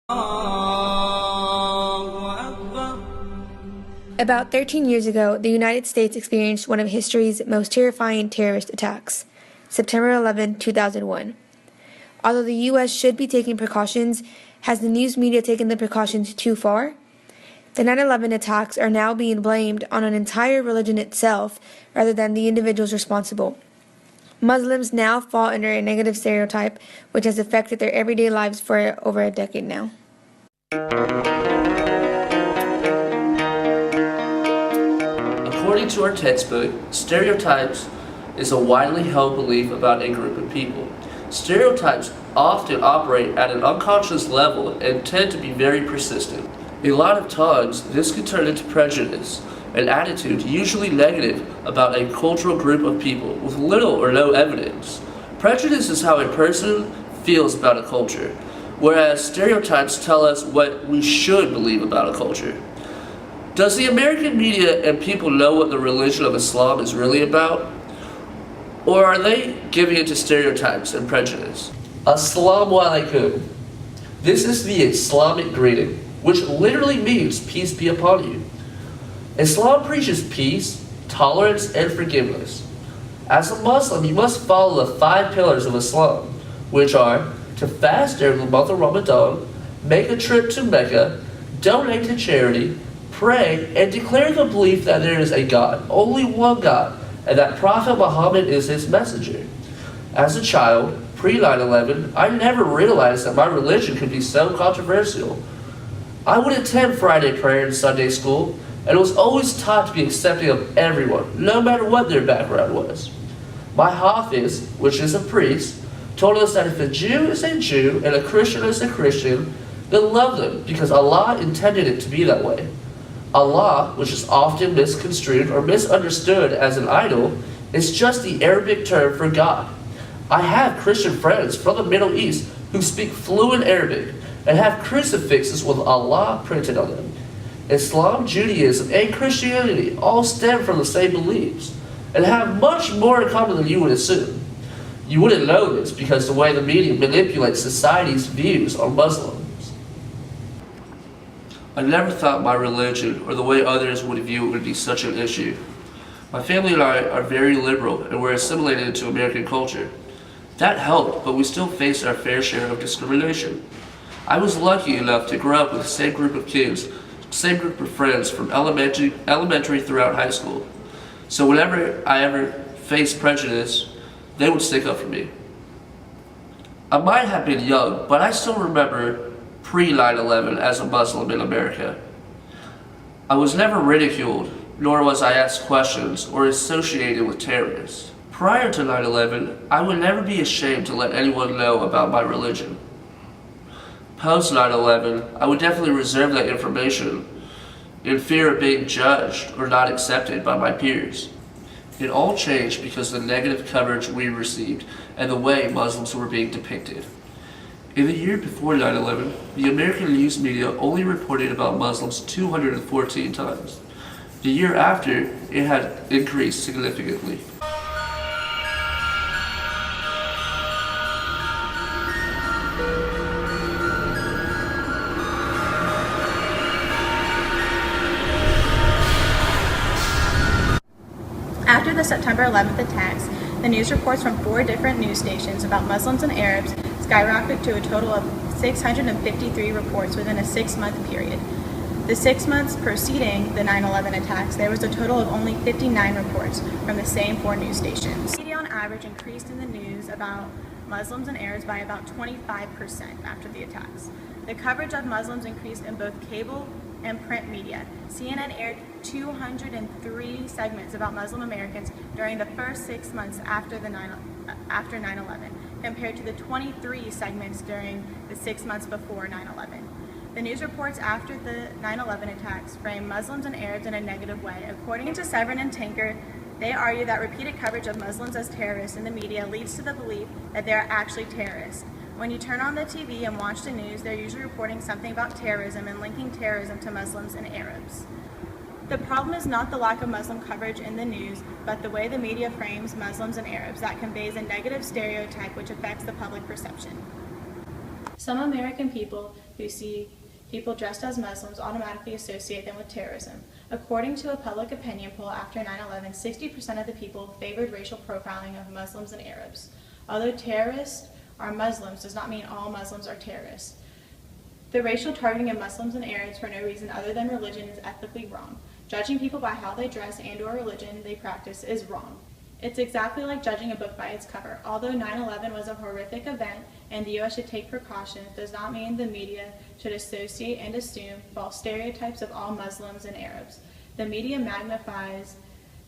About 13 years ago, the United States experienced one of history's most terrifying terrorist attacks, September 11, 2001. Although the U.S. should be taking precautions, has the news media taken the precautions too far? The 9/11 attacks are now being blamed on an entire religion itself rather than the individuals responsible. Muslims now fall under a negative stereotype which has affected their everyday lives for over a decade now. According to our textbook, stereotypes is a widely held belief about a group of people. Stereotypes often operate at an unconscious level and tend to be very persistent. A lot of times, this can turn into prejudice, an attitude usually negative about a cultural group of people with little or no evidence. Prejudice is how a person feels about a culture, whereas stereotypes tell us what we should believe about a culture. Does the American media and people know what the religion of Islam is really about? Or are they giving into stereotypes and prejudice? Assalamu alaikum. This is the Islamic greeting, which literally means peace be upon you. Islam preaches peace, tolerance, and forgiveness. As a Muslim, you must follow the 5 pillars of Islam, which are to fast during the month of Ramadan, make a trip to Mecca, donate to charity, pray, and declare the belief that there is a God, only one God, and that Prophet Muhammad is his messenger. As a child, pre-9/11, I never realized that my religion could be so controversial. I would attend Friday prayer in Sunday school, and was always taught to be accepting of everyone, no matter what their background was. My Hafiz, which is a priest, told us that if a Jew is a Jew and a Christian is a Christian, then love them because Allah intended it to be that way. Allah, which is often misconstrued or misunderstood as an idol, is just the Arabic term for God. I have Christian friends from the Middle East who speak fluent Arabic and have crucifixes with Allah printed on them. Islam, Judaism, and Christianity all stem from the same beliefs and have much more in common than you would assume. You wouldn't know this because the way the media manipulates society's views on Muslims. I never thought my religion or the way others would view it would be such an issue. My family and I are very liberal and we're assimilated into American culture. That helped, but we still face our fair share of discrimination. I was lucky enough to grow up with the same group of kids, same group of friends from elementary throughout high school. So whenever I ever faced prejudice, they would stick up for me. I might have been young, but I still remember pre-9/11 as a Muslim in America. I was never ridiculed, nor was I asked questions or associated with terrorists. Prior to 9/11, I would never be ashamed to let anyone know about my religion. Post 9/11, I would definitely reserve that information in fear of being judged or not accepted by my peers. It all changed because of the negative coverage we received and the way Muslims were being depicted. In the year before 9/11, the American news media only reported about Muslims 214 times. The year after, it had increased significantly. After the September 11th attacks, the news reports from 4 different news stations about Muslims and Arabs skyrocketed to a total of 653 reports within a 6-month period. The 6 months preceding the 9/11 attacks, there was a total of only 59 reports from the same 4 news stations. Media on average increased in the news about Muslims and Arabs by about 25% after the attacks. The coverage of Muslims increased in both cable and print media. CNN aired 203 segments about Muslim Americans during the first 6 months after 9/11, compared to the 23 segments during the 6 months before 9/11. The news reports after the 9/11 attacks frame Muslims and Arabs in a negative way. According to Severin and Tinker, they argue that repeated coverage of Muslims as terrorists in the media leads to the belief that they are actually terrorists. When you turn on the TV and watch the news, they're usually reporting something about terrorism and linking terrorism to Muslims and Arabs. The problem is not the lack of Muslim coverage in the news, but the way the media frames Muslims and Arabs that conveys a negative stereotype which affects the public perception. Some American people who see people dressed as Muslims automatically associate them with terrorism. According to a public opinion poll after 9/11, 60% of the people favored racial profiling of Muslims and Arabs. Although terrorists are Muslims does not mean all Muslims are terrorists. The racial targeting of Muslims and Arabs for no reason other than religion is ethically wrong. Judging people by how they dress and/or religion they practice is wrong. It's exactly like judging a book by its cover. Although 9/11 was a horrific event and the U.S. should take precautions, does not mean the media should associate and assume false stereotypes of all Muslims and Arabs. The media magnifies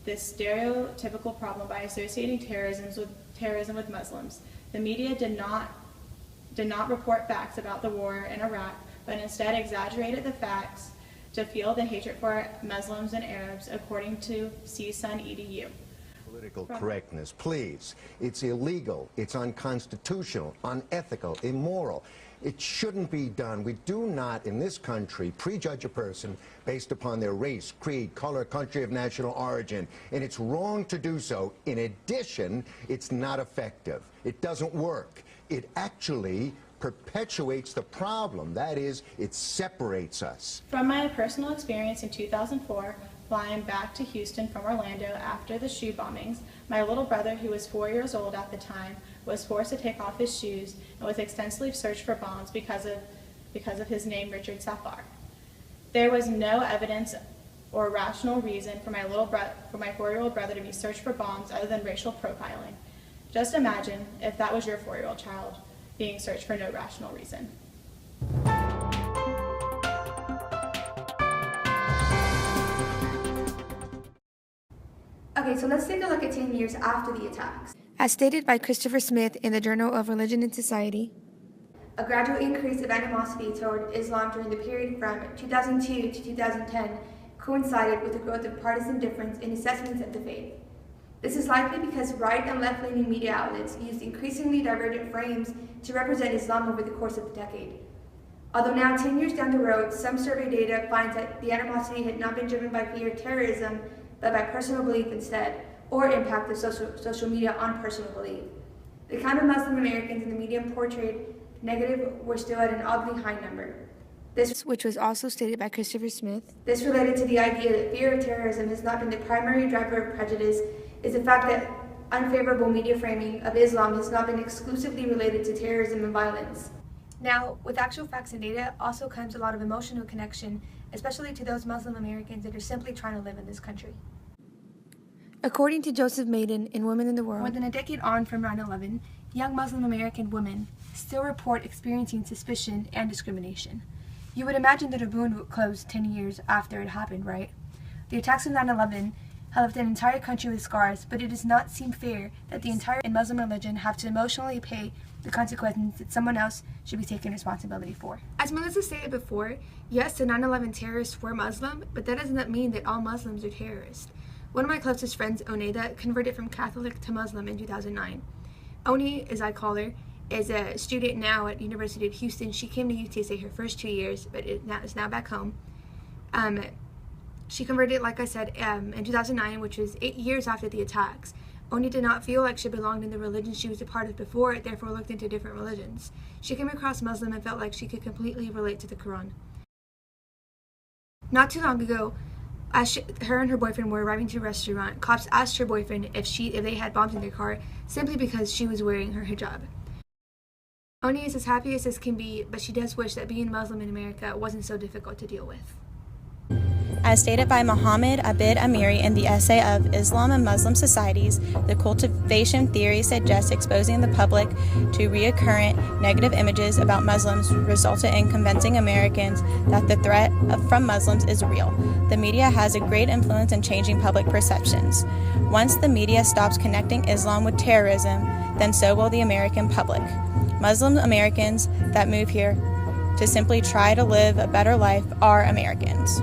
this stereotypical problem by associating terrorism with Muslims. The media did not report facts about the war in Iraq, but instead exaggerated the facts to fuel the hatred for Muslims and Arabs, according to CSUN EDU. Political correctness, please. It's illegal, it's unconstitutional, unethical, immoral. It shouldn't be done. We do not, in this country, prejudge a person based upon their race, creed, color, country of national origin. And it's wrong to do so. In addition, it's not effective. It doesn't work. It actually perpetuates the problem. That is, it separates us. From my personal experience in 2004, flying back to Houston from Orlando after the shoe bombings, my little brother, who was 4 years old at the time, was forced to take off his shoes and was extensively searched for bombs because of his name, Richard Safar. There was no evidence or rational reason for my 4-year-old brother to be searched for bombs other than racial profiling. Just imagine if that was your 4-year-old child being searched for no rational reason. Okay, so let's take a look at 10 years after the attacks. As stated by Christopher Smith in the Journal of Religion and Society, a gradual increase of animosity toward Islam during the period from 2002 to 2010 coincided with the growth of partisan difference in assessments of the faith. This is likely because right and left-leaning media outlets used increasingly divergent frames to represent Islam over the course of the decade. Although now 10 years down the road, some survey data finds that the animosity had not been driven by fear of terrorism, but by personal belief instead, or impact of social media on personal belief. The kind of Muslim Americans in the media portrayed negative were still at an oddly high number. This, which was also stated by Christopher Smith, this related to the idea that fear of terrorism has not been the primary driver of prejudice, is the fact that unfavorable media framing of Islam has not been exclusively related to terrorism and violence. Now, with actual facts and data also comes a lot of emotional connection, especially to those Muslim Americans that are simply trying to live in this country. According to Joseph Maiden in Women in the World, more than a decade on from 9/11, young Muslim American women still report experiencing suspicion and discrimination. You would imagine that a wound would close 10 years after it happened, right? The attacks of 9/11 have left an entire country with scars, but it does not seem fair that the entire Muslim religion have to emotionally pay the consequences that someone else should be taking responsibility for. As Melissa stated before, yes, the 9/11 terrorists were Muslim, but that does not mean that all Muslims are terrorists. One of my closest friends, Oneida, converted from Catholic to Muslim in 2009. Oni, as I call her, is a student now at University of Houston. She came to UTSA her first 2 years, but is now back home. She converted, like I said, in 2009, which was 8 years after the attacks. Oni did not feel like she belonged in the religion she was a part of before, therefore looked into different religions. She came across Muslim and felt like she could completely relate to the Quran. Not too long ago, as her and her boyfriend were arriving to a restaurant, cops asked her boyfriend if they had bombs in their car simply because she was wearing her hijab. Oni is as happy as this can be, but she does wish that being Muslim in America wasn't so difficult to deal with. As stated by Muhammad Abid Amiri in the essay of Islam and Muslim Societies, the cultivation theory suggests exposing the public to recurrent negative images about Muslims resulted in convincing Americans that the threat from Muslims is real. The media has a great influence in changing public perceptions. Once the media stops connecting Islam with terrorism, then so will the American public. Muslim Americans that move here to simply try to live a better life are Americans.